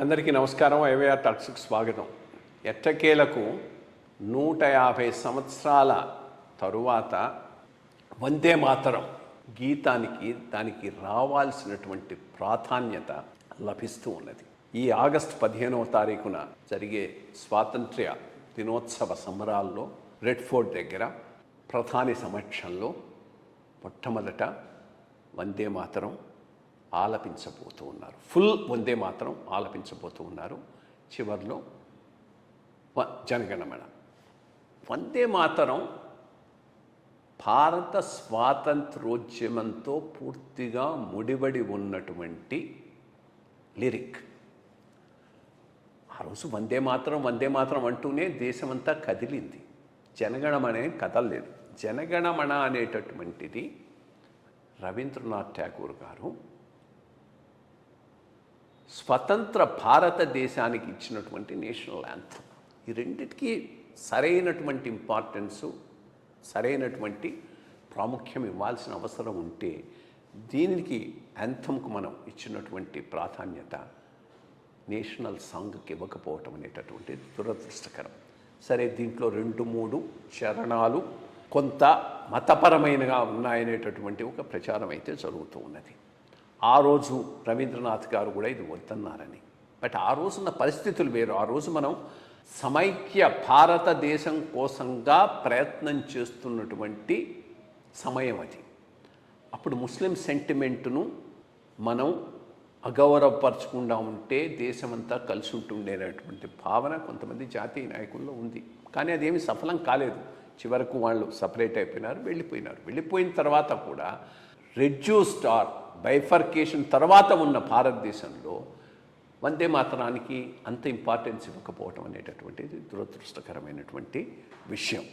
అందరికీ నమస్కారం. ఐవైఆర్ టాక్స్కి స్వాగతం. ఎట్టకేలకు 150 సంవత్సరాల తరువాత వందే మాతరం గీతానికి దానికి రావాల్సినటువంటి ప్రాధాన్యత లభిస్తూ ఉన్నది. ఈ ఆగస్టు 15వ తారీఖున జరిగే స్వాతంత్ర్య దినోత్సవ సంబరాల్లో రెడ్ ఫోర్ట్ దగ్గర ప్రధాని సమక్షంలో మొట్టమొదట వందే మాతరం ఆలపించబోతూ ఉన్నారు. ఫుల్ వందే మాతరం ఆలపించబోతూ ఉన్నారు. చివరిలో జనగణమన. వందే మాతరం భారత స్వాతంత్రోద్యమంతో పూర్తిగా ముడిపడి ఉన్నటువంటి లిరిక్. ఆ రోజు వందే మాతరం అంటూనే దేశమంతా కదిలింది. జనగణమనే కదలలేదు. జనగణమన అనేటటువంటిది రవీంద్రనాథ్ ఠాగూర్ గారు స్వతంత్ర భారతదేశానికి ఇచ్చినటువంటి నేషనల్ యాంథమ్. ఈ రెండిటికి సరైనటువంటి ఇంపార్టెన్సు, సరైనటువంటి ప్రాముఖ్యం ఇవ్వాల్సిన అవసరం ఉంటే దీనికి యాంథమ్కు మనం ఇచ్చినటువంటి ప్రాధాన్యత నేషనల్ సాంగ్కి ఇవ్వకపోవటం అనేటటువంటి దురదృష్టకరం. సరే, దీంట్లో 2-3 చరణాలు కొంత మతపరమైనగా ఉన్నాయనేటటువంటి ఒక ప్రచారం అయితే జరుగుతూ ఉన్నది. ఆ రోజు రవీంద్రనాథ్ గారు కూడా ఇది వద్దన్నారని. బట్ ఆ రోజున్న పరిస్థితులు వేరు. ఆ రోజు మనం సమైక్య భారతదేశం కోసంగా ప్రయత్నం చేస్తున్నటువంటి సమయం అది. అప్పుడు ముస్లిం సెంటిమెంటును మనం అగౌరవపరచకుండా ఉంటే దేశమంతా కలిసి ఉంటుండేటటువంటి భావన కొంతమంది జాతీయ నాయకుల్లో ఉంది. కానీ అదేమి సఫలం కాలేదు. చివరకు వాళ్ళు సపరేట్ అయిపోయినారు, వెళ్ళిపోయినారు. వెళ్ళిపోయిన తర్వాత కూడా రెడ్యూస్డ్ ఆర్ బైఫర్కేషన్ తర్వాత ఉన్న భారతదేశంలో వందే మాతరానికి అంత ఇంపార్టెన్స్ ఇవ్వకపోవటం అనేటటువంటిది దురదృష్టకరమైనటువంటి విషయం.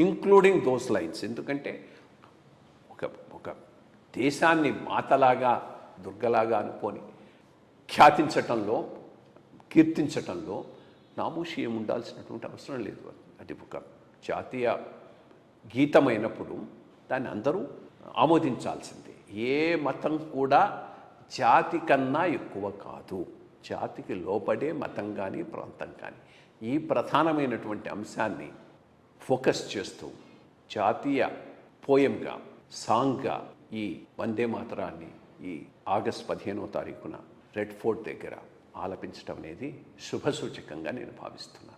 Including those lines. ఎందుకంటే ఒక దేశాన్ని మాతలాగా దుర్గలాగా అనుకొని కీర్తించటంలో నామూషీయం ఉండాల్సినటువంటి అవసరం లేదు. అది ఒక జాతీయ గీతమైనప్పుడు దాన్ని అందరూ ఆమోదించాల్సిందే. ఏ మతం కూడా జాతి కన్నా ఎక్కువ కాదు. జాతికి లోపడే మతం కానీ ప్రాంతం కానీ. ఈ ప్రధానమైనటువంటి అంశాన్ని ఫోకస్ చేస్తూ జాతీయ పోయంగా, సాంగ్గా ఈ వందే మాతరాన్ని ఈ ఆగస్టు 15వ తారీఖున రెడ్ ఫోర్ట్ దగ్గర ఆలపించడం అనేది శుభసూచకంగా నేను భావిస్తున్నాను.